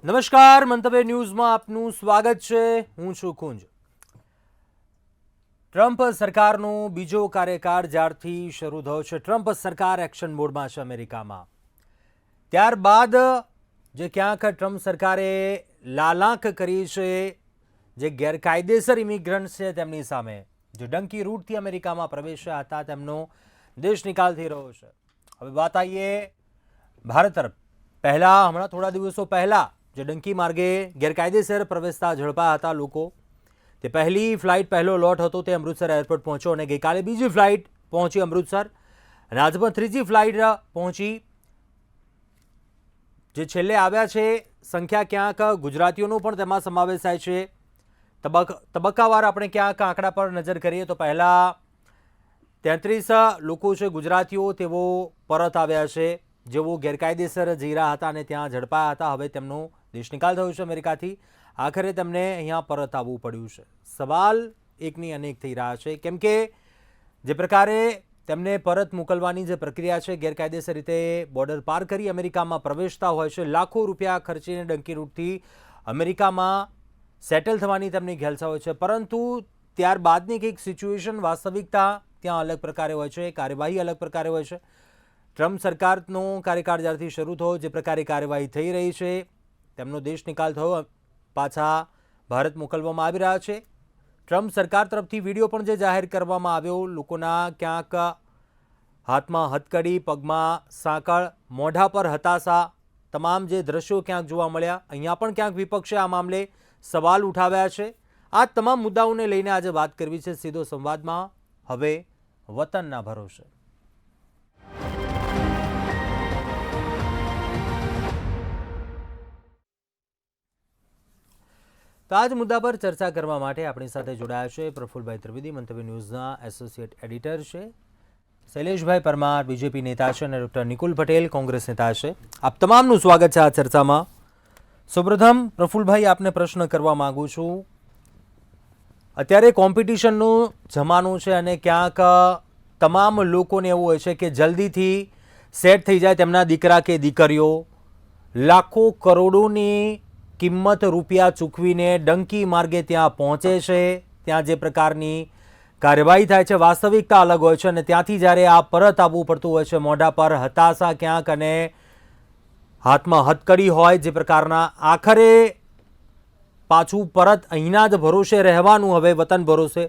નમસ્કાર, મંતવ્ય ન્યૂઝમાં આપનું સ્વાગત છે. હું છું કુંજ. ટ્રમ્પ સરકારનો બીજો કાર્યકાળ જ્યારથી શરૂ થયો છે, ટ્રમ્પ સરકાર એક્શન મોડમાં છે અમેરિકામાં. ત્યારબાદ જે ક્યાંક ટ્રમ્પ સરકારે લાલાંક કરી છે જે ગેરકાયદેસર ઇમિગ્રન્ટ્સ છે તેમની સામે, જે ડંકી રૂટથી અમેરિકામાં પ્રવેશ્યા હતા, તેમનો દેશ નિકાલ થઈ રહ્યો છે. હવે વાત આવીએ ભારત તરફ. હમણાં થોડા દિવસો પહેલા જે ડંકી માર્ગે ગેરકાયદેસર પ્રવેશતા ઝડપાયા હતા લોકો, તે પહેલી ફ્લાઇટ, પહેલો લોટ હતો તે અમૃતસર એરપોર્ટ પહોંચ્યો અને ગઈકાલે બીજી ફ્લાઇટ પહોંચી અમૃતસર અને આજે પણ ત્રીજી ફ્લાઇટ પહોંચી. જે છેલ્લે આવ્યા છે સંખ્યા ક્યાંક ગુજરાતીઓનો પણ તેમાં સમાવેશ થાય છે. તબક્કાવાર આપણે ક્યાંક આંકડા પર નજર કરીએ તો પહેલાં 33 લોકો છે ગુજરાતીઓ, તેઓ પરત આવ્યા છે, જેઓ ગેરકાયદેસર જઈ રહ્યા હતા અને ત્યાં ઝડપાયા હતા. હવે તેમનો દેશ નિકાલ થયો છે અમેરિકાથી. આખરે તેમને અહીંયા પરત આવવું પડ્યું છે. સવાલ એકની અનેક થઈ રહ્યા છે, કેમ કે જે પ્રકારે તેમને પરત મોકલવાની જે પ્રક્રિયા છે, ગેરકાયદેસર રીતે બોર્ડર પાર કરી અમેરિકામાં પ્રવેશતા હોય છે, લાખો રૂપિયા ખર્ચીને ડંકી રૂટથી અમેરિકામાં સેટલ થવાની તેમની ઘેલસા હોય છે. પરંતુ ત્યારબાદની કંઈક સિચ્યુએશન, વાસ્તવિકતા ત્યાં અલગ પ્રકારે હોય છે, કાર્યવાહી અલગ પ્રકારે હોય છે. ટ્રમ્પ સરકારનો કાર્યકાળ જ્યારથી શરૂ થયો, જે પ્રકારે કાર્યવાહી થઈ રહી છે, તેમનો દેશ નિકાલ થયો, પાછા ભારત મોકલવામાં આવી રહ્યા છે. ટ્રમ્પ સરકાર તરફથી વિડીયો પણ જે જાહેર કરવામાં આવ્યો, લોકોના ક્યાંક હાથમાં હથકડી, પગમાં સાંકળ, મોઢા પર હતાશા, તમામ જે દ્રશ્યો ક્યાંક જોવા મળ્યા. અહીંયા પણ ક્યાંક વિપક્ષે આ મામલે સવાલ ઉઠાવ્યા છે. આ તમામ મુદ્દાઓને લઈને આજે વાત કરવી છે સીધો સંવાદમાં. હવે વતનના ભરોસે. તો આ જ મુદ્દા પર ચર્ચા કરવા માટે આપણી સાથે જોડાયા છે પ્રફુલભાઈ ત્રિવેદી, મંતવ્ય ન્યૂઝના એસોસિએટ એડિટર છે, શૈલેષભાઈ પરમાર, બીજેપી નેતા છે, અને ડૉક્ટર નિકુલ પટેલ, કોંગ્રેસ નેતા છે. આપ તમામનું સ્વાગત છે આ ચર્ચામાં. સૌપ્રથમ પ્રફુલભાઈ, આપને પ્રશ્ન કરવા માગું છું. અત્યારે કોમ્પિટિશનનો જમાનો છે અને ક્યાંક તમામ લોકોને એવું હોય છે કે જલ્દીથી સેટ થઈ જાય તેમના દીકરા કે દીકરીઓ. લાખો કરોડોની કિંમત રૂપિયા ચૂકવીને ડંકી માર્ગે ત્યાં પહોંચે છે. ત્યાં જે પ્રકારની કાર્યવાહી થાય છે, વાસ્તવિકતા અલગ હોય છે, અને ત્યાંથી જ્યારે આ પરત આવવું પડતું હોય છે, મોઢા પર હતાશા ક્યાંક અને હાથમાં હથકડી હોય, જે પ્રકારના આખરે પાછું પરત અહીંના જ ભરોસે રહેવાનું, હવે વતન ભરોસે.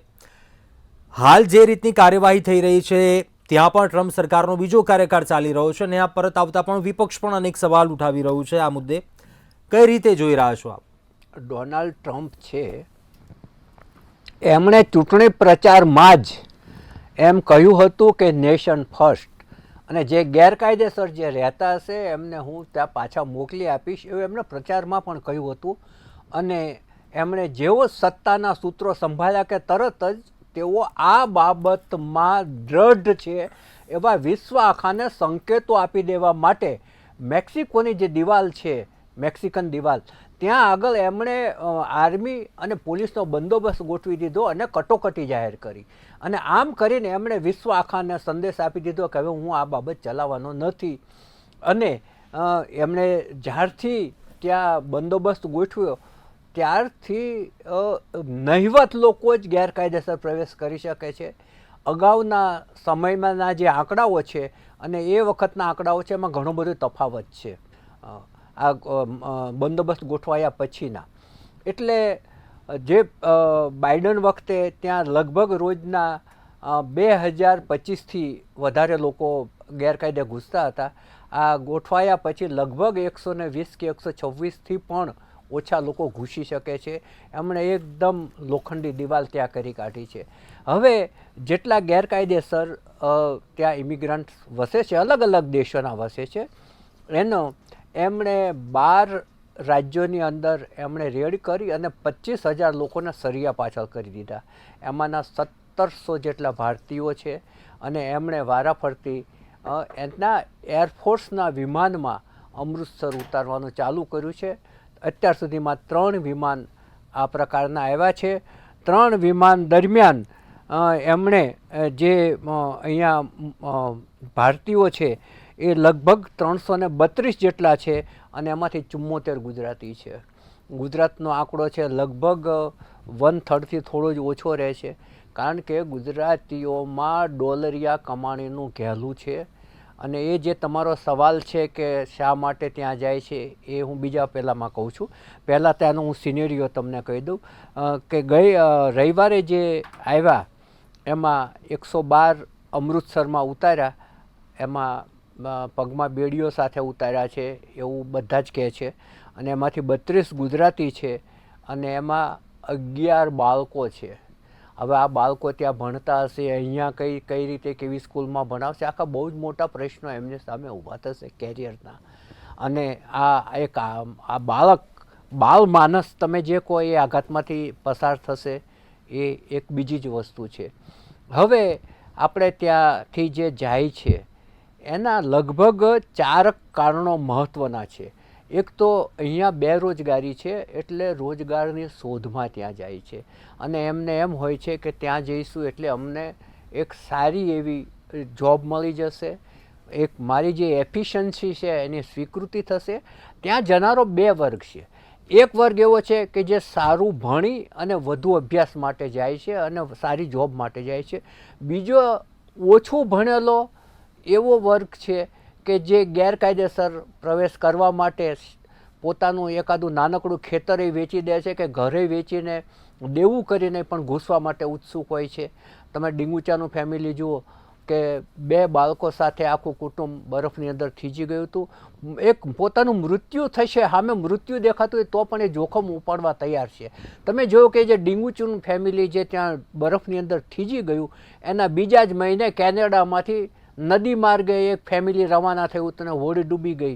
હાલ જે રીતની કાર્યવાહી થઈ રહી છે, ત્યાં પણ ટ્રમ્પ સરકારનો બીજો કાર્યકાળ ચાલી રહ્યો છે અને આ પરત આવતા પણ વિપક્ષ પણ અનેક સવાલ ઉઠાવી રહ્યું છે. આ મુદ્દે કઈ રીતે જોઈ રહ્યા છો આપ? ડોનાલ્ડ ટ્રમ્પ છે, એમણે ચૂંટણી પ્રચારમાં જ એમ કહ્યું હતું કે નેશન ફર્સ્ટ, અને જે ગેરકાયદેસર જે રહેતા હશે એમને હું ત્યાં પાછા મોકલી આપીશ, એવું એમણે પ્રચારમાં પણ કહ્યું હતું. અને એમણે જેવો સત્તાના સૂત્રો સંભાળ્યા કે તરત જ તેઓ આ બાબતમાં દ્રઢ છે એવા વિશ્વ આખાને સંકેતો આપી દેવા માટે મેક્સિકોની જે દિવાલ છે, મેક્સિકન દિવાલ, ત્યાં આગળ એમણે આર્મી અને પોલીસનો બંદોબસ્ત ગોઠવી દીધો અને કટોકટી જાહેર કરી. અને આમ કરીને એમણે વિશ્વ આખાને સંદેશ આપી દીધો કે હવે હું આ બાબત ચલાવવાનો નથી. અને એમણે જ્યારથી ત્યાં બંદોબસ્ત ગોઠવ્યો ત્યારથી નહિવત લોકો જ ગેરકાયદેસર પ્રવેશ કરી શકે છે. અગાઉના સમયમાંના જે આંકડાઓ છે અને એ વખતના આંકડાઓ છે, એમાં ઘણો બધો તફાવત છે આ બંદોબસ્ત ગોઠવાયા પછીના. એટલે જે બાઇડન વખતે ત્યાં લગભગ રોજના 2025થી વધારે લોકો ગેરકાયદે ઘૂસતા હતા. આ ગોઠવાયા પછી લગભગ 120 કે 126થી પણ ઓછા લોકો ઘૂસી શકે છે. એમણે એકદમ લોખંડી દિવાલ ત્યાં કરી કાઢી છે. હવે જેટલા ગેરકાયદેસર ત્યાં ઇમિગ્રન્ટ વસે છે, અલગ અલગ દેશોના વસે છે, એનો એમણે 12 રાજ્યોની અંદર એમણે રેડ કરી અને 25,000 લોકોને સરિયા પાછળ કરી દીધા. એમાંના 1700 જેટલા ભારતીયો છે. અને એમણે વારાફરતી એના એરફોર્સના વિમાનમાં અમૃતસર ઉતારવાનું ચાલુ કર્યું છે. અત્યાર સુધીમાં 3 વિમાન આ પ્રકારના આવ્યા છે. 3 વિમાન દરમિયાન એમણે જે અહીંયા ભારતીયો છે એ લગભગ 332 જેટલા છે અને એમાંથી 74 ગુજરાતી છે. ગુજરાતનો આંકડો છે લગભગ 1/3થી થોડો જ ઓછો રહે છે, કારણ કે ગુજરાતીઓમાં ડોલરિયા કમાણીનું ઘેલું છે. અને એ જે તમારો સવાલ છે કે શા માટે ત્યાં જાય છે એ હું બીજા પહેલાંમાં કહું છું. પહેલાં ત્યાંનો હું સિનેરિયો તમને કહી દઉં કે રવિવારે જે આવ્યા એમાં 112 અમૃતસરમાં ઉતાર્યા, એમાં પગમાં બેડીઓ સાથે ઉતાર્યા છે એવું બધા જ કહે છે. અને એમાંથી 32 ગુજરાતી છે અને એમાં 11 બાળકો છે. હવે આ બાળકો ત્યાં ભણતા હશે, અહીંયા કઈ રીતે કેવી સ્કૂલમાં ભણાવશે, આખા બહુ જ મોટા પ્રશ્નો એમની સામે ઊભા થશે કેરિયરના. અને આ બાલ માનસ તમે જે કહો એ આઘાતમાંથી પસાર થશે, એ એક બીજી જ વસ્તુ છે. હવે આપણે ત્યાંથી જે જાય છે એના લગભગ 4 કારણો મહત્ત્વના છે. એક તો અહીંયા બેરોજગારી છે એટલે રોજગારની શોધમાં ત્યાં જાય છે અને એમને એમ હોય છે કે ત્યાં જઈશું એટલે અમને એક સારી એવી જોબ મળી જશે, એક મારી જે એફિશિયન્સી છે એની સ્વીકૃતિ થશે. ત્યાં જનારો 2 વર્ગ છે. એક વર્ગ એવો છે કે જે સારું ભણી અને વધુ અભ્યાસ માટે જાય છે અને સારી જોબ માટે જાય છે. બીજો ઓછું ભણેલો એવો વર્ગ છે કે જે ગેરકાયદેસર પ્રવેશ કરવા માટે પોતાનું એકાદું નાનકડું ખેતર વેચી દે છે કે ઘરે વેચીને દેવું કરીને પણ ઘૂસવા માટે ઉત્સુક હોય છે. તમે ડીંગુચાનું ફેમિલી જુઓ કે 2 બાળકો સાથે આખું કુટુંબ બરફની અંદર થીજી ગયું હતું. એક પોતાનું મૃત્યુ થશે, સામે મૃત્યુ દેખાતું હોય તો પણ એ જોખમ ઉપાડવા તૈયાર છે. તમે જોયું કે જે ડીંગુચાનું ફેમિલી જે ત્યાં બરફની અંદર થીજી ગયું એના બીજા જ મહિને કેનેડામાંથી નદી માર્ગે એક ફેમિલી રવાના થયું અને હોડી ડૂબી ગઈ,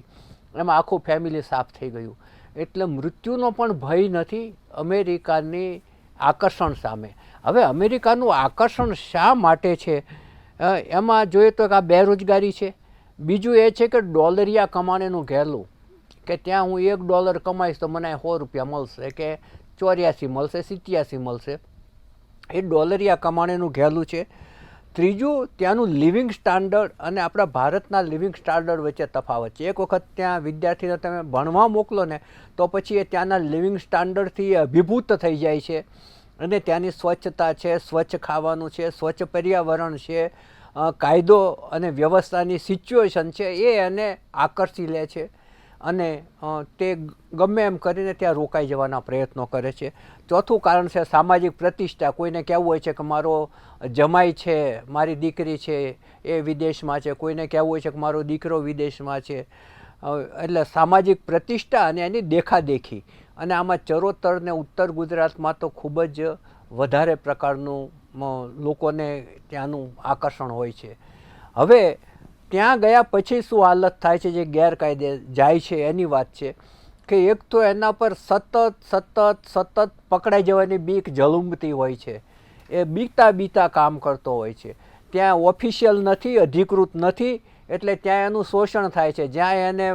એમાં આખું ફેમિલી સાફ થઈ ગયું. એટલે મૃત્યુનો પણ ભય નથી અમેરિકાની આકર્ષણ સામે. હવે અમેરિકાનું આકર્ષણ શા માટે છે એમાં જોઈએ તો કે આ બેરોજગારી છે. બીજું એ છે કે ડોલરિયા કમાણીનું ઘેલું, કે ત્યાં હું $1 કમાઈશ તો મને ₹100 મળશે કે 84 મળશે, 87 મળશે. એ ડોલરિયા કમાણીનું ઘેલું છે. ત્રીજું, ત્યાંનું લિવિંગ સ્ટાન્ડર્ડ અને આપણા ભારતના લિવિંગ સ્ટાન્ડર્ડ વચ્ચે તફાવત છે. એક વખત ત્યાં વિદ્યાર્થીને તમે ભણવા મોકલો ને તો પછી એ ત્યાંના લિવિંગ સ્ટાન્ડર્ડથી અભિભૂત થઈ જાય છે. અને ત્યાંની સ્વચ્છતા છે, સ્વચ્છ ખાવાનું છે, સ્વચ્છ પર્યાવરણ છે, કાયદો અને વ્યવસ્થાની સિચ્યુએશન છે, એ એને આકર્ષી લે છે અને તે ગમે એમ કરીને ત્યાં રોકાઈ જવાના પ્રયત્નો કરે છે. ચોથું કારણ છે સામાજિક પ્રતિષ્ઠા. કોઈને કહેવું હોય છે કે મારો જમાઈ છે, મારી દીકરી છે એ વિદેશમાં છે, કોઈને કહેવું હોય છે કે મારો દીકરો વિદેશમાં છે. એટલે સામાજિક પ્રતિષ્ઠા અને એની દેખાદેખી. અને આમાં ચરોતર ને ઉત્તર ગુજરાતમાં તો ખૂબ જ વધારે પ્રકારનું લોકોને ત્યાંનું આકર્ષણ હોય છે. હવે ત્યાં ગયા પછી શું હાલત થાય છે જે ગેરકાયદે જાય છે એની વાત છે કે એક તો એના પર સતત પકડાઈ જવાની બીક ઝળુંબતી હોય છે. એ બીતા કામ કરતો હોય છે. ત્યાં ઓફિશિયલ નથી, અધિકૃત નથી, એટલે ત્યાં એનું શોષણ થાય છે. જ્યાં એને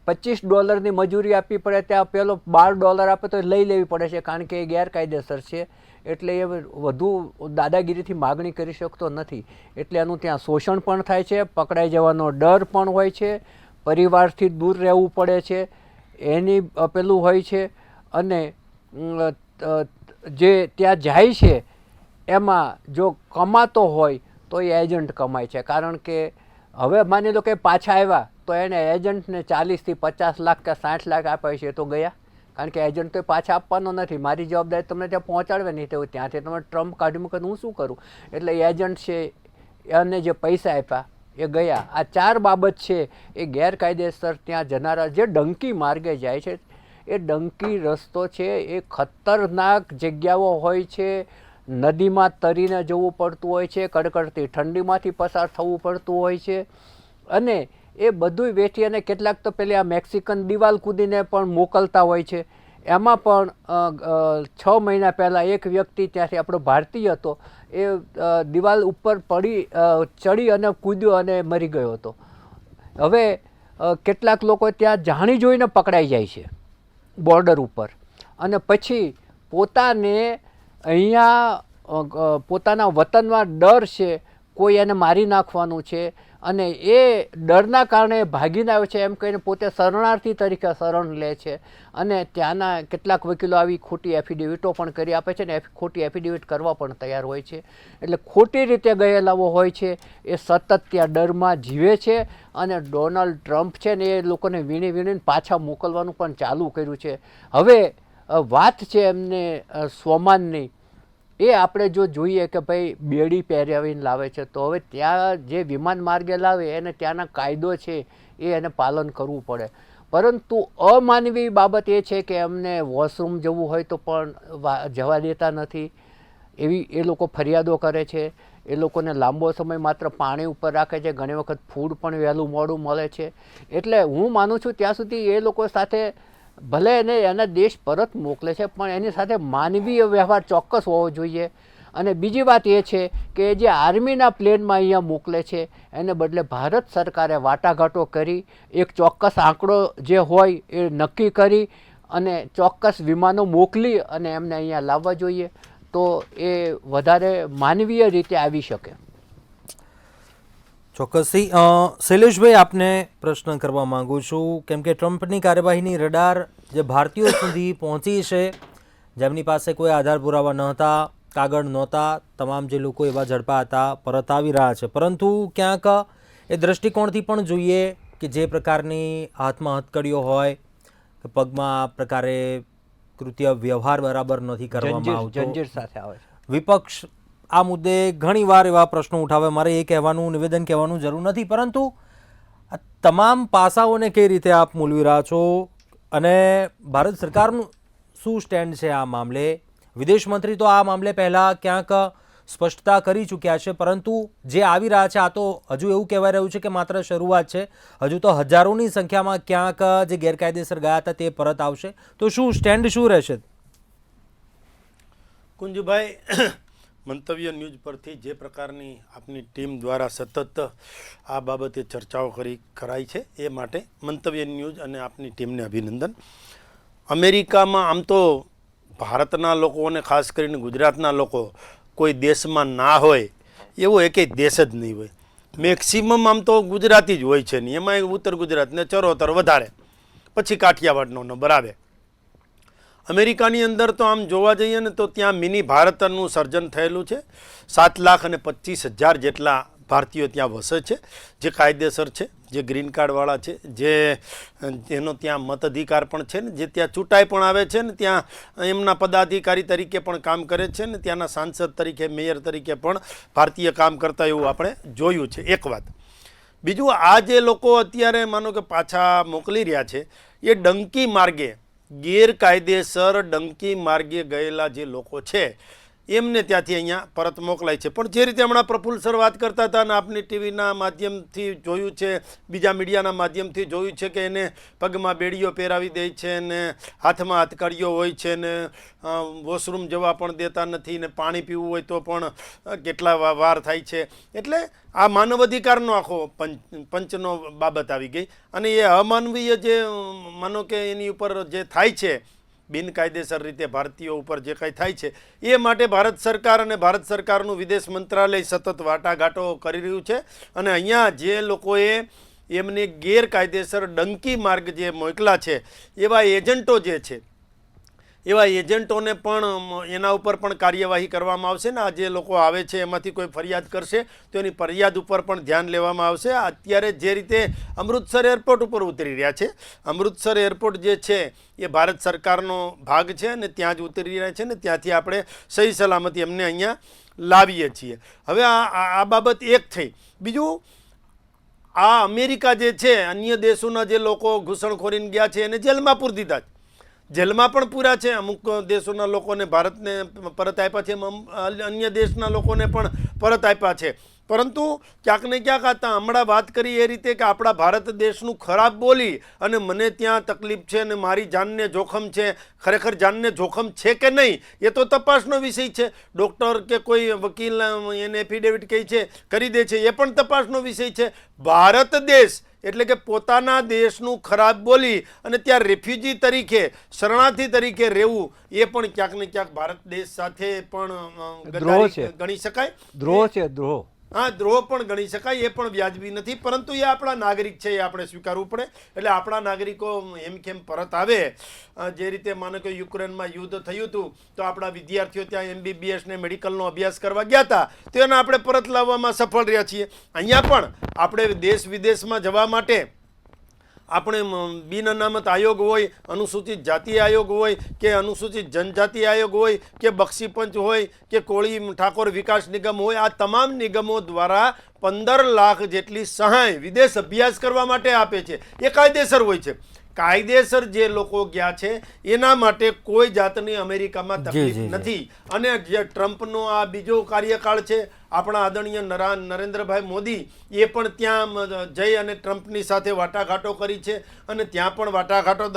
$25ની મજૂરી આપવી પડે ત્યાં પેલો $12 આપે તો લઈ લેવી પડે છે, કારણ કે એ ગેરકાયદેસર છે. એટલે એ વધુ દાદાગીરીથી માગણી કરી શકતો નથી. એટલે એનું ત્યાં શોષણ પણ થાય છે, પકડાઈ જવાનો ડર પણ હોય છે, પરિવારથી દૂર રહેવું પડે છે, એની પેલું હોય છે. અને જે ત્યાં જાય છે એમાં જો કમાતો હોય તો એ એજન્ટ કમાય છે. કારણ કે હવે માની લો કે પાછા આવ્યા તો એને એજન્ટને 40થી 50 લાખ કે 60 લાખ આપ્યા છે તો ગયા, કારણ કે એજન્ટ તો પાછા આપવાનો નથી. મારી જવાબદારી તમને ત્યાં પહોંચાડવે નહીં, તો ત્યાંથી તમે ટ્રમ્પ કાઢી મૂકે હું શું કરું? એટલે એજન્ટ છે એને જે પૈસા આપ્યા એ ગયા. આ 4 બાબત છે એ ગેરકાયદેસર ત્યાં જનારા જે ડંકી માર્ગે જાય છે. એ ડંકી રસ્તો છે એ ખતરનાક જગ્યાઓ હોય છે. નદીમાં તરીને જવું પડતું હોય છે, કડકડતી ઠંડીમાંથી પસાર થવું પડતું હોય છે. અને એ બધું વેઠી અને કેટલાક તો પેલી આ મેક્સિકન દિવાલ કૂદીને પણ મોકલતા હોય છે. એમાં પણ 6 મહિના પહેલાં એક વ્યક્તિ ત્યાંથી આપણો ભારતીય હતો, એ દિવાલ ઉપર ચડી અને કૂદ્યો અને મરી ગયો હતો. હવે કેટલાક લોકો ત્યાં જાણી જોઈને પકડાઈ જાય છે બોર્ડર ઉપર, અને પછી પોતાને અહીંયા પોતાના વતનમાં ડર છે, કોઈ એને મારી નાખવાનું છે, અને એ ડરના કારણે ભાગીને આવે છે એમ કહીને પોતે શરણાર્થી તરીકે શરણ લે છે અને ત્યાંના કેટલાક વકીલો આવી ખોટી એફિડેવિટો પણ કરી આપે છે ને ખોટી એફિડેવિટ કરવા પણ તૈયાર હોય છે. એટલે ખોટી રીતે ગયેલાઓ હોય છે એ સતત ત્યાં ડરમાં જીવે છે અને ડોનાલ્ડ ટ્રમ્પ છે ને એ લોકોને વીણી વીણીને પાછા મોકલવાનું પણ ચાલુ કર્યું છે. હવે વાત છે એમને સ્વમાનની, એ આપણે જો જોઈએ કે ભાઈ બેડી પહેરાવીને લાવે છે તો હવે ત્યાં જે વિમાન માર્ગે લાવે એને ત્યાંના કાયદો છે એ એને પાલન કરવું પડે. પરંતુ અમાનવી બાબત એ છે કે એમને વોશરૂમ જવું હોય તો પણ જવા દેતા નથી. એવી એ લોકો ફરિયાદો કરે છે. એ લોકોને લાંબો સમય માત્ર પાણી ઉપર રાખે છે. ઘણી વખત ફૂડ પણ વહેલું મોડું મળે છે. એટલે હું માનું છું ત્યાં સુધી એ લોકો સાથે ભલે એને એના દેશ પરત મોકલે છે પણ એની સાથે માનવીય વ્યવહાર ચોક્કસ હોવો જોઈએ. અને બીજી વાત એ છે કે જે આર્મીના પ્લેનમાં અહીંયા મોકલે છે એને બદલે ભારત સરકારે વાટાઘાટો કરી એક ચોક્કસ આંકડો જે હોય એ નક્કી કરી અને ચોક્કસ વિમાનો મોકલી અને એમને અહીંયા લાવવા જોઈએ તો એ વધારે માનવીય રીતે આવી શકે. ચોક્કસથી શૈલેષભાઈ, આપને પ્રશ્ન કરવા માંગુ છું કેમ કે ટ્રમ્પની કાર્યવાહીની રડાર જે ભારતીયો સુધી પહોંચી છે, જેમની પાસે કોઈ આધાર પુરાવા નહોતા, કાગળ નહોતા, તમામ જે લોકો એવા ઝડપા હતા પરત આવી રહ્યા છે. પરંતુ ક્યાંક એ દૃષ્ટિકોણથી પણ જોઈએ કે જે પ્રકારની હાથમાં હથકડીઓ હોય કે પગમાં આ પ્રકારે કૃત્ય વ્યવહાર બરાબર નથી કરવામાં આવતો. જંજીર સાથે આવે છે. વિપક્ષ આ મુદ્દે ઘણીવાર એવા પ્રશ્નો ઉઠાવે. મારે એ કહેવાનું નિવેદન કહેવાનું જરૂર નથી, પરંતુ આ તમામ પાસાઓને કઈ રીતે આપ મૂલવી રહ્યા છો અને ભારત સરકારનું શું સ્ટેન્ડ છે આ મામલે? વિદેશ મંત્રી તો આ મામલે પહેલાં ક્યાંક સ્પષ્ટતા કરી ચૂક્યા છે, પરંતુ જે આવી રહ્યા છે આ તો હજુ એવું કહેવાય રહ્યું છે કે માત્ર શરૂઆત છે. હજુ તો હજારોની સંખ્યામાં ક્યાંક જે ગેરકાયદેસર ગયા હતા તે પરત આવશે. તો શું સ્ટેન્ડ શું રહેશે? કુંજભાઈ, મંતવ્ય ન્યૂઝ પરથી જે પ્રકારની આપની ટીમ દ્વારા સતત આ બાબતે ચર્ચાઓ કરાઈ છે એ માટે મંતવ્ય ન્યૂઝ અને આપની ટીમને અભિનંદન. અમેરિકામાં આમ તો ભારતના લોકો અને ખાસ કરીને ગુજરાતના લોકો કોઈ દેશમાં ના હોય એવો એકેય દેશ જ નહીં હોય. મેક્સિમમ આમ તો ગુજરાતી જ હોય છે નહીં, એમાં ઉત્તર ગુજરાતને ચરોતર વધારે, પછી કાઠિયાવાડનો નંબર આવે. અમેરિકાની અંદર તો આમ જોવા જઈએ ને તો ત્યાં મિની ભારતનું સર્જન થયેલું છે. 7,25,000 જેટલા ભારતીયો ત્યાં વસે છે, જે કાયદેસર છે, જે ગ્રીન કાર્ડવાળા છે, જેનો ત્યાં મતાધિકાર પણ છે ને જે ત્યાં ચૂંટાઈ પણ આવે છે ને ત્યાં એમના પદાધિકારી તરીકે પણ કામ કરે છે ને ત્યાંના સાંસદ તરીકે, મેયર તરીકે પણ ભારતીય કામ કરતા એવું આપણે જોયું છે. એક વાત. બીજું, આ જે લોકો અત્યારે માનો કે પાછા મોકલી રહ્યા છે એ ડંકી માર્ગે, ગેરકાયદેસર ડંકી માર્ગે ગયેલા જે લોકો છે એમને ત્યાંથી અહીંયા પરત મોકલાય છે. પણ જે રીતે હમણાં પ્રફુલ્લ સર વાત કરતા હતા અને આપની ટીવીના માધ્યમથી જોયું છે, બીજા મીડિયાના માધ્યમથી જોયું છે કે એને પગમાં બેડીઓ પહેરાવી દે છે ને હાથમાં હથકડીઓ હોય છે ને વોશરૂમ જવા પણ દેતા નથી ને પાણી પીવું હોય તો પણ કેટલા વાર થાય છે. એટલે આ માનવ અધિકારનો આખો પંચનો બાબત આવી ગઈ અને એ અમાનવીય જે માનો કે એની ઉપર જે થાય છે બિનકાયદેસર રીતે ભારતીયો ઉપર જે કંઈ થાય છે એ માટે ભારત સરકાર અને ભારત સરકારનું વિદેશ મંત્રાલય સતત વાટાઘાટો કરી રહ્યું છે. અને અહીંયા જે લોકોએ એમને ગેરકાયદેસર ડંકી માર્ગ જે મોકલા છે એવા એજન્ટો જે છે એવા એજન્ટોને પણ એના ઉપર પણ કાર્યવાહી કરવામાં આવશે ને આ જે લોકો આવે છે એમાંથી કોઈ ફરિયાદ કરશે તો એની ફરિયાદ ઉપર પણ ધ્યાન લેવામાં આવશે. અત્યારે જે રીતે અમૃતસર એરપોર્ટ ઉપર ઉતરી રહ્યા છે, અમૃતસર એરપોર્ટ જે છે એ ભારત સરકારનો ભાગ છે અને ત્યાં જ ઉતરી રહ્યા છે ને ત્યાંથી આપણે સહી સલામતી એમને અહીંયા લાવીએ છીએ. હવે આ બાબત એક થઈ. બીજું, આ અમેરિકા જે છે અન્ય દેશોના જે લોકો ઘૂસણખોરીને ગયા છે એને જેલમાં પૂરી દીધા છે, જેલમાં પણ પૂરા છે. અમુક દેશોના લોકોને ભારતને પરત આપ્યા છે, અન્ય દેશના લોકોને પણ પરત આપ્યા છે. પરંતુ ક્યાંક ને ક્યાંક હમણાં વાત કરી એ રીતે કે આપણા ભારત દેશનું ખરાબ બોલી અને મને ત્યાં તકલીફ છે અને મારી જાનને જોખમ છે, ખરેખર જાનને જોખમ છે કે નહીં એ તો તપાસનો વિષય છે. ડૉક્ટર કે કોઈ વકીલ એને એફિડેવિટ કહે છે કરી દે છે એ પણ તપાસનો વિષય છે. ભારત દેશ એટલે કે પોતાના દેશનું ખરાબ બોલી અને ત્યાં રેફ્યુજી તરીકે, શરણાર્થી તરીકે રહેવું એ પણ ક્યાંક ને ક્યાંક ભારત દેશ સાથે પણ ગણી શકાય. દ્રોહ છે, દ્રોહ. હા, દ્રોહ પણ ગણી શકાય, એ પણ વ્યાજબી નથી. પરંતુ એ આપણા નાગરિક છે, એ આપણે સ્વીકારવું પડે. એટલે આપણા નાગરિકો હેમખેમ પરત આવે. જે રીતે માનો કે યુક્રેનમાં યુદ્ધ થયું હતું તો આપણા વિદ્યાર્થીઓ ત્યાં MBBS ને મેડિકલનો અભ્યાસ કરવા ગયા હતા, તો એને આપણે પરત લાવવામાં સફળ રહ્યા છીએ. અહીંયા પણ આપણે દેશ વિદેશમાં જવા માટે આપણે બિન અનામત આયોગ હોય, અનુસૂચિત જાતિ આયોગ હોય કે અનુસૂચિત જનજાતિ આયોગ હોય કે બક્ષીપંચ હોય કે કોળી ઠાકોર વિકાસ નિગમ હોય, આ તમામ નિગમો દ્વારા 15 લાખ જેટલી સહાય વિદેશ અભ્યાસ કરવા માટે આપે છે. એ કાયદેસર હોય છે. કાયદેસર જે લોકો ગયા છે એના માટે કોઈ જાતની અમેરિકામાં તકલીફ નથી. અને જે ટ્રમ્પનો આ બીજો કાર્યકાળ છે, આપણા આદરણીય નરેન્દ્રભાઈ મોદી એ પણ ત્યાં જઈ અને ટ્રમ્પની સાથે વાટાઘાટો કરી છે અને ત્યાં પણ વાટાઘાટો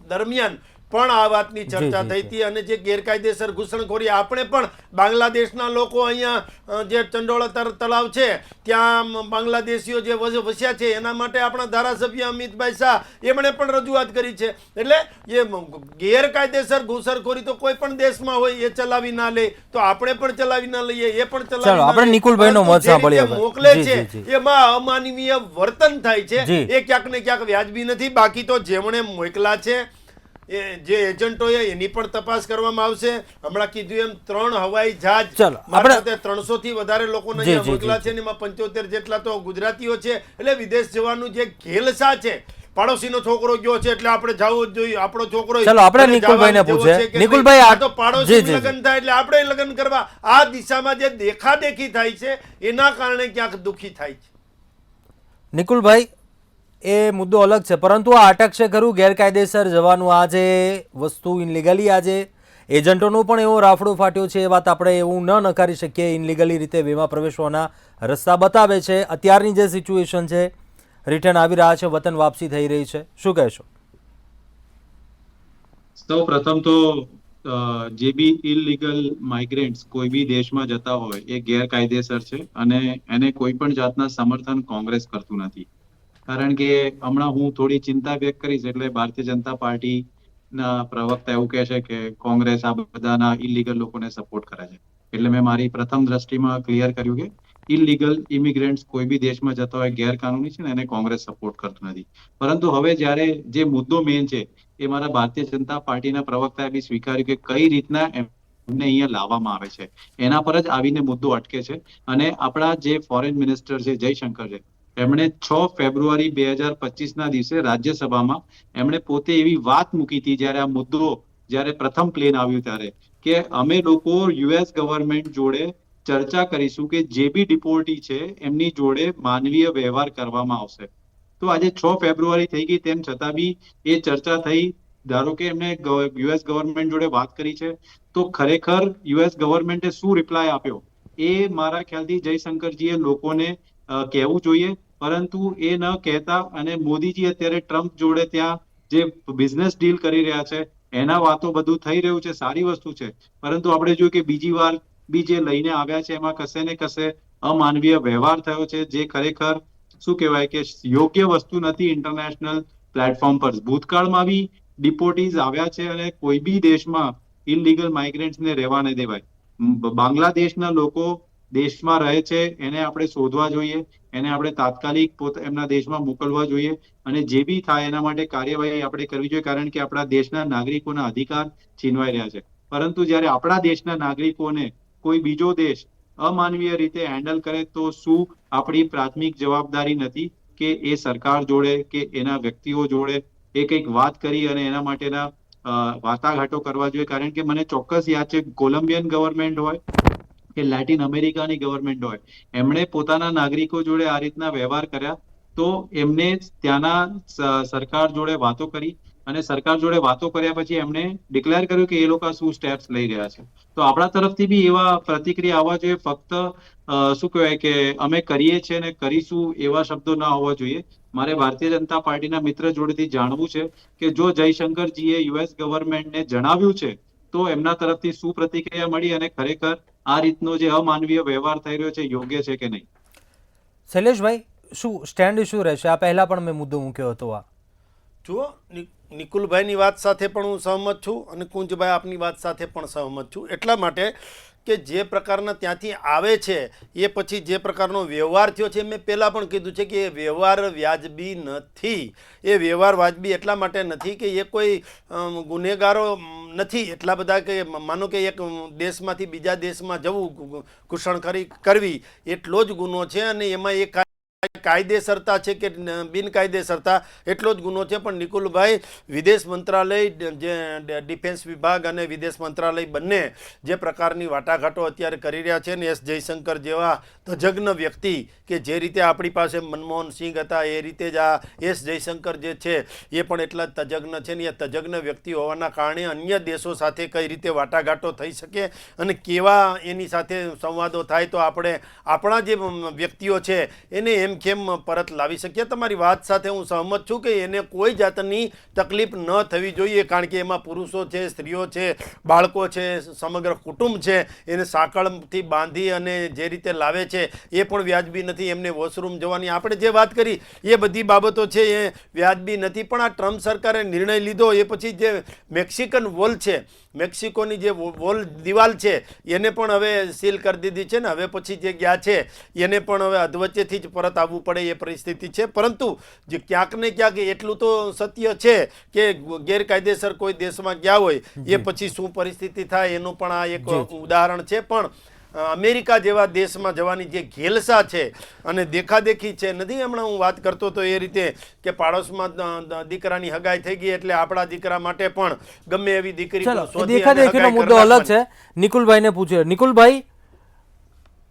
દરમિયાન પણ આ વાતની ચર્ચા થઈ હતી. અને જે ગેરકાયદેસર ઘૂસણખોરી, આપણે પણ બાંગ્લાદેશના લોકો અહીંયા જે ચંડોળા તળાવ છે ત્યાં બાંગ્લાદેશીઓ જે વસ્યા છે એના માટે આપણા ધારાસભ્ય અમિતભાઈ શાહ એમણે પણ રજૂઆત કરી છે. એટલે એ ગેરકાયદેસર ઘૂસણખોરી તો કોઈ પણ દેશમાં હોય, એ ચલાવી ના લે તો આપણે પણ ચલાવી ના લઈએ, એ પણ ચલાવી નિકુલભાઈનો મત સાંભળીએ. મોકલે છે એમાં અમાનવીય વર્તન થાય છે, એ ક્યાંક ને ક્યાંક વ્યાજબી નથી. બાકી તો જેમણે મોકલા છે એ જે એજન્ટોએ એની પણ તપાસ કરવામાં આવશે. હમણાં કીધું એમ 3 હવાઈ જહાજ, આપણે 300 થી વધારે લોકોને અહીંયા મોકલા છે, એમાં 75 જેટલા તો ગુજરાતીઓ છે. એટલે વિદેશ જવાનું જે ઘેલસા છે, પાડોશીનો છોકરો ગયો છે એટલે આપણે જવું જ જોઈએ, આપણો છોકરો. ચાલો આપણે નિકુલભાઈને પૂછે. નિકુલભાઈ, આ તો પાડોશી લગ્ન થાય એટલે આપણે લગ્ન કરવા, આ દિશામાં જે દેખાદેખી થાય છે એના કારણે ક્યાંક દુઃખી થાય છે. નિકુલભાઈ, એ મુદ્દો અલગ છે, પરંતુ આ અટક છે ખરું ગેરકાયદેસર જવાનું, આ જે વસ્તુ ઇનલીગલી, આજે એજન્ટોનું પણ એવો રાફડો ફાટ્યો છે, એ વાત આપણે એવું ન નકારી શકીએ. ઇનલીગલી રીતે વેમાં પ્રવેશવાના રસ્તા બતાવે છે. અત્યારની જે સિચ્યુએશન છે, રિટર્ન આવી રહ્યા છે, વતન વાપસી થઈ રહી છે, શું કહેશો? સૌ પ્રથમ તો જે બી ઇલીગલ માઇગ્રન્ટ્સ કોઈ બી દેશમાં જતા હોય એ ગેરકાયદેસર છે અને એને કોઈ પણ જાતના સમર્થન કોંગ્રેસ કરતું નથી. કારણ કે હમણાં હું થોડી ચિંતા વ્યક્ત કરીશ એટલે ભારતીય જનતા પાર્ટીના પ્રવક્તા એવું કહે છે કે કોંગ્રેસ આ બધાના ઇલીગલ લોકોને સપોર્ટ કરે છે. એટલે મેં મારી પ્રથમ દ્રષ્ટિમાં ક્લિયર કર્યું કે ઇલીગલ ઇમિગ્રન્ટ્સ કોઈ બી દેશમાં જતા હોય ગેરકાનૂની છે ને એને કોંગ્રેસ સપોર્ટ કરતું નથી. પરંતુ હવે જ્યારે જે મુદ્દો મેઇન છે એ મારા ભારતીય જનતા પાર્ટીના પ્રવક્તાએ બી સ્વીકાર્યું કે કઈ રીતના એમને અહીંયા લાવવામાં આવે છે, એના પર જ આવીને મુદ્દો અટકે છે. અને આપણા જે ફોરેન મિનિસ્ટર છે જયશંકર છે, એમણે 6 ફેબ્રુઆરી 2025ના દિવસે રાજ્યસભામાં એમણે પોતે એવી વાત મૂકી હતી જ્યારે આ મુદ્દો જ્યારે પ્રથમ પ્લેન આવ્યું ત્યારે કે અમે લોકો US ગવર્મેન્ટ જોડે ચર્ચા કરીશું કે જે બી ડિપોર્ટી છે એમની જોડે માનવીય વ્યવહાર કરવામાં આવશે. તો આજે 6 ફેબ્રુઆરી થઈ ગઈ તેમ છતાં બી એ ચર્ચા થઈ. ધારો કે એમને US ગવર્મેન્ટ જોડે વાત કરી છે તો ખરેખર US ગવર્મેન્ટે શું રિપ્લાય આપ્યો એ મારા ખ્યાલથી જયશંકરજીએ લોકોને કહેવું જોઈએ. પરંતુ એ ન કહેતા અને મોદીજી અત્યારે ટ્રમ્પ જોડે ત્યાં જે બિઝનેસ ડીલ કરી રહ્યા છે એના વાતો બધું થઈ રહ્યું છે, સારી વસ્તુ છે. પરંતુ આપણે જોયું કે બીજી વાર બી જે લઈને આવ્યા છે એમાં કશે ને કશે અમાનવીય વ્યવહાર થયો છે, જે ખરેખર શું કહેવાય કે યોગ્ય વસ્તુ નથી. ઇન્ટરનેશનલ પ્લેટફોર્મ પર ભૂતકાળમાં બી ડિપોર્ટીઝ આવ્યા છે અને કોઈ બી દેશમાં ઇલીગલ માઇગ્રન્ટ્સને રહેવા નહીં દેવાય. બાંગ્લાદેશના લોકો દેશમાં રહે છે એને આપણે શોધવા જોઈએ, એને આપણે તાત્કાલિક એમના દેશમાં મોકલવા જોઈએ અને જે બી થાય એના માટે કાર્યવાહી આપણે કરવી જોઈએ. કારણ કે આપણા દેશના નાગરિકોના અધિકાર છીનવાઈ રહ્યા છે. પરંતુ જ્યારે આપણા દેશના નાગરિકોને કોઈ બીજો દેશ અમાનવીય રીતે હેન્ડલ કરે તો શું આપણી પ્રાથમિક જવાબદારી નથી કે એ સરકાર જોડે કે એના વ્યક્તિઓ જોડે એ કંઈક વાત કરી અને એના માટેના વાટાઘાટો કરવા જોઈએ? કારણ કે મને ચોક્કસ યાદ છે કોલંબિયન ગવર્મેન્ટ હોય કે લેટિન અમેરિકાની ગવર્મેન્ટ હોય, એમણે પોતાના નાગરિકો જોડે આ રીતના વ્યવહાર કર્યા તો એમને ત્યાંના સરકાર જોડે વાતો કરી અને સરકાર જોડે વાતો કર્યા પછી એમણે ડિક્લેર કર્યું કે એ લોકો શું સ્ટેપ્સ લઈ રહ્યા છે. તો આપણા તરફથી બી એવા પ્રતિક્રિયા આવવા જોઈએ. ફક્ત શું કહેવાય કે અમે કરીએ છીએ ને કરીશું એવા શબ્દો ના હોવા જોઈએ. મારે ભારતીય જનતા પાર્ટીના મિત્ર જોડેથી જાણવું છે કે જો જયશંકરજીએ US ગવર્મેન્ટને જણાવ્યું છે તો એમના તરફથી શું પ્રતિક્રિયા મળી અને ખરેખર આ રીતનો જે અમાનવીય વ્યવહાર થઈ રહ્યો છે યોગ્ય છે કે નહીં? શૈલેષભાઈ, શું સ્ટેન્ડ શું રહેશે? આ પહેલા પણ મેં મુદ્દો મૂક્યો હતો. આ જુઓ, નિકુલભાઈની વાત સાથે પણ હું સહમત છું અને કુંજભાઈ આપની વાત સાથે પણ સહમત છું. એટલા માટે કે જે પ્રકારના ત્યાંથી આવે છે એ પછી જે પ્રકારનો વ્યવહાર થયો છે, મેં પહેલાં પણ કીધું છે કે એ વ્યવહાર વ્યાજબી નથી. એ વ્યવહાર વાજબી એટલા માટે નથી કે એ કોઈ ગુનેગારો નથી એટલા બધા, કે માનો કે એક દેશમાંથી બીજા દેશમાં જવું, ઘૂસણખોરી કરવી એટલો જ ગુનો છે, અને એમાં એ કાયદેસરતા છે કે બિનકાયદેસરતા એટલો જ ગુનો છે. પણ નિકુલભાઈ, વિદેશ મંત્રાલય, જે ડિફેન્સ વિભાગ અને વિદેશ મંત્રાલય બંને જે પ્રકારની વાટાઘાટો અત્યારે કરી રહ્યા છે ને, એસ જયશંકર જેવા તજજ્ઞ વ્યક્તિ કે જે રીતે આપણી પાસે મનમોહન સિંહ હતા એ રીતે જ આ એસ જયશંકર જે છે એ પણ એટલા જ તજજ્ઞ છે ને, એ તજજ્ઞ વ્યક્તિ હોવાના કારણે અન્ય દેશો સાથે કઈ રીતે વાટાઘાટો થઈ શકે અને કેવા એની સાથે સંવાદો થાય તો આપણે આપણા જે વ્યક્તિઓ છે એને એમ કેમ પરત લાવી શકીએ. તમારી વાત સાથે હું સહમત છું કે એને કોઈ જાતની તકલીફ ન થવી જોઈએ, કારણ કે એમાં પુરુષો છે, સ્ત્રીઓ છે, બાળકો છે, સમગ્ર કુટુંબ છે, એને સાંકળથી બાંધી અને જે રીતે લાવે છે એ પણ વ્યાજબી નથી. એમને વોશરૂમ જવાની આપણે જે વાત કરી એ બધી બાબતો છે એ વ્યાજબી નથી. પણ આ ટ્રમ્પ સરકારે નિર્ણય લીધો એ પછી જે મેક્સિકન વોલ છે, મેક્સિકોની જે વોલ દિવાલ છે એને પણ હવે સીલ કરી દીધી છે ને, હવે પછી જે ગયા છે એને પણ હવે અધવચ્ચેથી જ પરત આવવું પડે એ પરિસ્થિતિ છે. પરંતુ જે ક્યાંક ને ક્યાંક એટલું તો સત્ય છે કે ગેરકાયદેસર કોઈ દેશમાં ગયા હોય એ પછી શું પરિસ્થિતિ થાય એનું પણ આ એક ઉદાહરણ છે. પણ અમેરિકા જેવા દેશમાં જવાની જે ઘેલસા છે અને દેખાદેખી છે નથી, હમણાં હું વાત કરતો તો એ રીતે કે પાડોશમાં દીકરાની હગાઈ થઈ ગઈ એટલે આપણા દીકરા માટે પણ ગમે એવી દીકરી દેખાદેખીનો મુદ્દો અલગ છે. નિકુલભાઈને પૂછે. નિકુલભાઈ,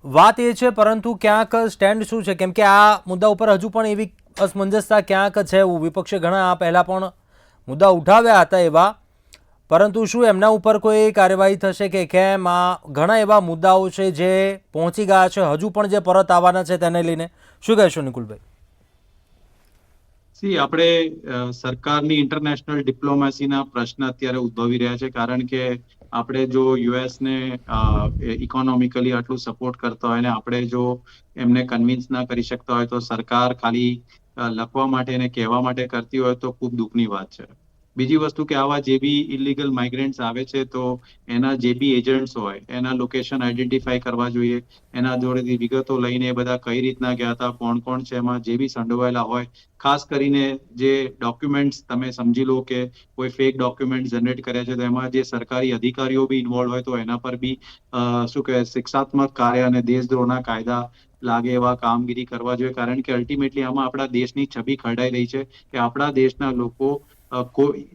વાત એ છે, પરંતુ ક્યાંક સ્ટેન્ડ શું છે? કેમ કે આ મુદ્દા ઉપર હજુ પણ એવી અસમંજસતા ક્યાંક છે. વિપક્ષે ઘણા આ પહેલા પણ મુદ્દા ઉઠાવ્યા હતા એવા, પરંતુ શું એમના ઉપર કોઈ કાર્યવાહી થશે કે કેમ? આ ઘણા એવા મુદ્દાઓ છે જે પહોંચી ગયા છે, હજુ પણ જે પરત આવવાના છે તેને લઈને શું કહેશો નિકુલભાઈ? આપણે સરકારની ઇન્ટરનેશનલ ડિપ્લોમેસીના પ્રશ્ન અત્યારે ઉદ્ભવી રહ્યા છે, કારણ કે આપણે જો યુએસને ઇકોનોમિકલી આટલું સપોર્ટ કરતા હોય ને આપણે જો એમને કન્વિન્સ ના કરી શકતા હોય તો સરકાર ખાલી લખવા માટે અને કહેવા માટે કરતી હોય તો ખૂબ દુઃખની વાત છે. બીજી વસ્તુ કે આવા જે બી ઇલીગલ માઇગ્રન્ટ્સ આવે છે તો એના જે બી એજન્ટ્સ હોય એના લોકેશન આઈડેન્ટિફાઈ કરવા જોઈએ, એના જોડેથી વિગતો લઈને બધા કઈ રીતના ગયા હતા, કોણ કોણ છે એમાં જે બી સંડોવાયેલા હોય, ખાસ કરીને જે ડોક્યુમેન્ટ્સ તમે સમજી લો કે કોઈ ફેક ડોક્યુમેન્ટ જનરેટ કર્યા છે તો એમાં જે સરકારી અધિકારીઓ બી ઇન્વોલ્વ હોય તો એના પર બી શું કહેવાય શિક્ષાત્મક કાર્ય અને દેશદ્રોહના કાયદા લાગે એવા કામગીરી કરવા જોઈએ. કારણ કે અલ્ટિમેટલી આમાં આપણા દેશની છબી ખરડાઈ રહી છે કે આપણા દેશના લોકો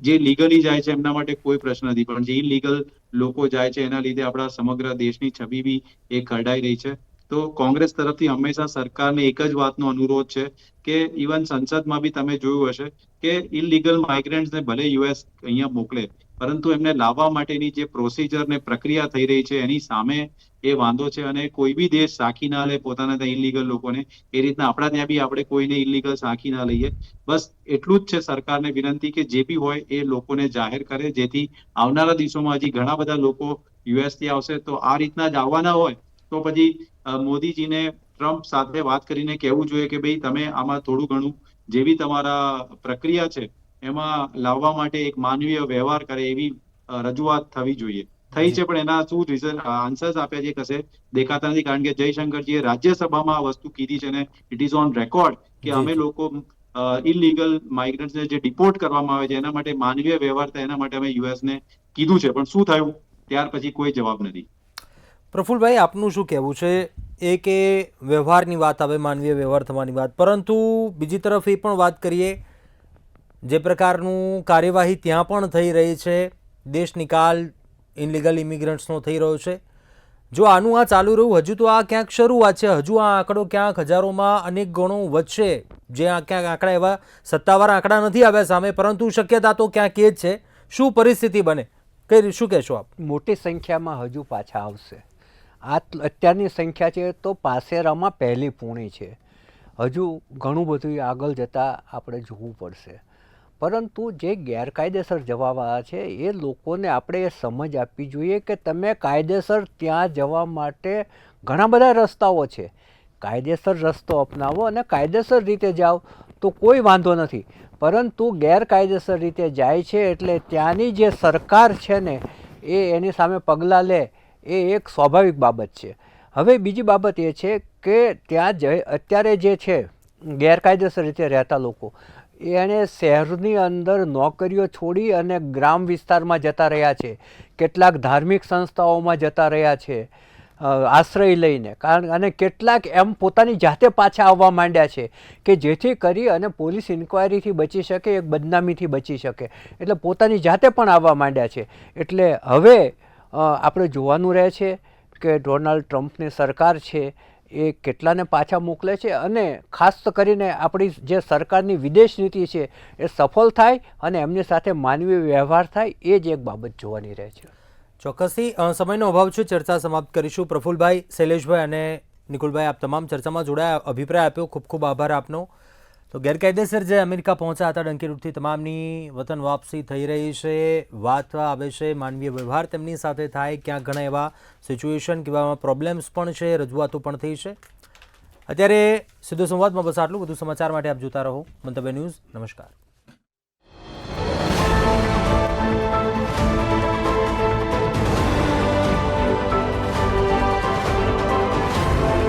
જે લીગલી જાય છે એમના માટે કોઈ પ્રશ્ન નથી, પણ જે ઇલીગલ લોકો જાય છે એના લીધે આપણા સમગ્ર દેશની છબી બી એ ખરડાઈ રહી છે. તો કોંગ્રેસ તરફથી હંમેશા સરકારને એક જ વાતનો અનુરોધ છે કે ઇવન સંસદમાં બી તમે જોયું હશે કે ઇલીગલ માઇગ્રન્ટ્સને ભલે યુએસ અહીંયા મોકલે પરંતુ એમને લાવવા માટેની જે પ્રોસિજર ને પ્રક્રિયા થઈ રહી છે એની સામે એ વાંધો છે અને કોઈ બી દેશ સાખી ના લે પોતાના ત્યાં ઇલીગલ લોકોને, એ રીતના આપણા ત્યાં બી આપણે કોઈને ઇલીગલ સાખી ના લઈએ. બસ એટલું જ છે સરકારને વિનંતી કે જે બી હોય એ લોકોને જાહેર કરે, જેથી આવનારા દિવસોમાં હજી ઘણા બધા લોકો યુએસ થી આવશે તો આ રીતના જ આવવાના હોય તો પછી મોદીજીને ટ્રમ્પ સાથે વાત કરીને કહેવું જોઈએ કે ભાઈ તમે આમાં થોડું ઘણું જે બી તમારા પ્રક્રિયા છે એમાં લાવવા માટે એક માનવીય વ્યવહાર કરે એવી રજૂઆત થવી જોઈએ. થઈ છે પણ એના શું રીઝન આન્સર્સ આપ્યા છે કશે દેખાતા નથી, કારણ કે જયશંકરજીએ રાજ્યસભામાં આ વસ્તુ કીધી છે ને ઇટ ઇઝ ઓન રેકોર્ડ કે અમે લોકો ઇલીગલ માઇગ્રન્ટ્સને જે ડિપોર્ટ કરવામાં આવે છે એના માટે માનવીય વ્યવહાર થાય એના માટે અમે યુએસને કીધું છે, પણ શું થયું ત્યાર પછી કોઈ જવાબ નથી. પ્રફુલભાઈ, આપનું શું કહેવું છે? એ કે વ્યવહારની વાત આવે, માનવીય વ્યવહાર થવાની વાત, પરંતુ બીજી તરફ એ પણ વાત કરીએ જે પ્રકારનું કાર્યવાહી ત્યાં પણ થઈ રહી છે, દેશ નિકાલ ઇનલીગલ ઇમિગ્રન્ટ્સનો થઈ રહ્યો છે, જો આનું આ ચાલુ રહ્યું, હજુ તો આ ક્યાંક શરૂઆત છે, હજુ આ આંકડો ક્યાંક હજારોમાં અનેક ગણો વધશે, જે આ ક્યાંક આંકડા એવા સત્તાવાર આંકડા નથી આવ્યા સામે, પરંતુ શક્યતા તો ક્યાંક એ જ છે. શું પરિસ્થિતિ બને, શું કહેશો આપ? મોટી સંખ્યામાં હજુ પાછા આવશે. આ અત્યારની સંખ્યા છે તો પાસેરામાં પહેલી પૂણી છે, હજુ ઘણું બધું આગળ જતાં આપણે જોવું પડશે. પરંતુ જે ગેરકાયદેસર જવાવાળા છે એ લોકોને આપણે એ સમજ આપવી જોઈએ કે તમે કાયદેસર ત્યાં જવા માટે ઘણા બધા રસ્તાઓ છે, કાયદેસર રસ્તો અપનાવો અને કાયદેસર રીતે જાઓ તો કોઈ વાંધો નથી. પરંતુ ગેરકાયદેસર રીતે જાય છે એટલે ત્યાંની જે સરકાર છે ને એ એની સામે પગલાં લે એ એક સ્વાભાવિક બાબત છે. હવે બીજી બાબત એ છે કે ત્યાં અત્યારે જે છે ગેરકાયદેસર રીતે રહેતા લોકો, એણે શહેરની અંદર નોકરીઓ છોડી અને ગ્રામ વિસ્તારમાં જતા રહ્યા છે, કેટલાક ધાર્મિક સંસ્થાઓમાં જતા રહ્યા છે આશ્રય લઈને, અને કેટલાક એમ પોતાની જાતે પાછા આવવા માંડ્યા છે કે જેથી કરી અને પોલીસ ઇન્ક્વાયરીથી બચી શકે, એક બદનામીથી બચી શકે, એટલે પોતાની જાતે પણ આવવા માંડ્યા છે. એટલે હવે આપણે જોવાનું રહે છે કે ડોનાલ્ડ ટ્રમ્પની સરકાર છે એ કેટલાને પાછા મોકલે છે, અને ખાસ કરીને આપણી જે સરકારની વિદેશ નીતિ છે એ સફળ થાય અને એમની સાથે માનવીય વ્યવહાર થાય, એ જ એક બાબત જોવાની રહે છે. ચોક્કસથી સમયનો અભાવ છે, ચર્ચા સમાપ્ત કરીશું. પ્રફુલભાઈ, શૈલેષભાઈ અને નિકુલભાઈ, આપ તમામ ચર્ચામાં જોડાયા, અભિપ્રાય આપ્યો, ખૂબ ખૂબ આભાર આપનો. તો ગેરકાયદેસર જે અમેરિકા પહોંચ્યા હતા ડંકી રૂટથી, તમામની વતન વાપસી થઈ રહી છે, વાત આવે છે માનવીય વ્યવહાર તેમની સાથે થાય, ક્યાંક ઘણા એવા સિચ્યુએશન કે એવા પ્રોબ્લેમ્સ પણ છે, રજૂઆતો પણ થઈ છે. અત્યારે સીધો સંવાદમાં બસ આટલું. વધુ સમાચાર માટે આપ જોતા રહો મંતવ્ય ન્યૂઝ. નમસ્કાર.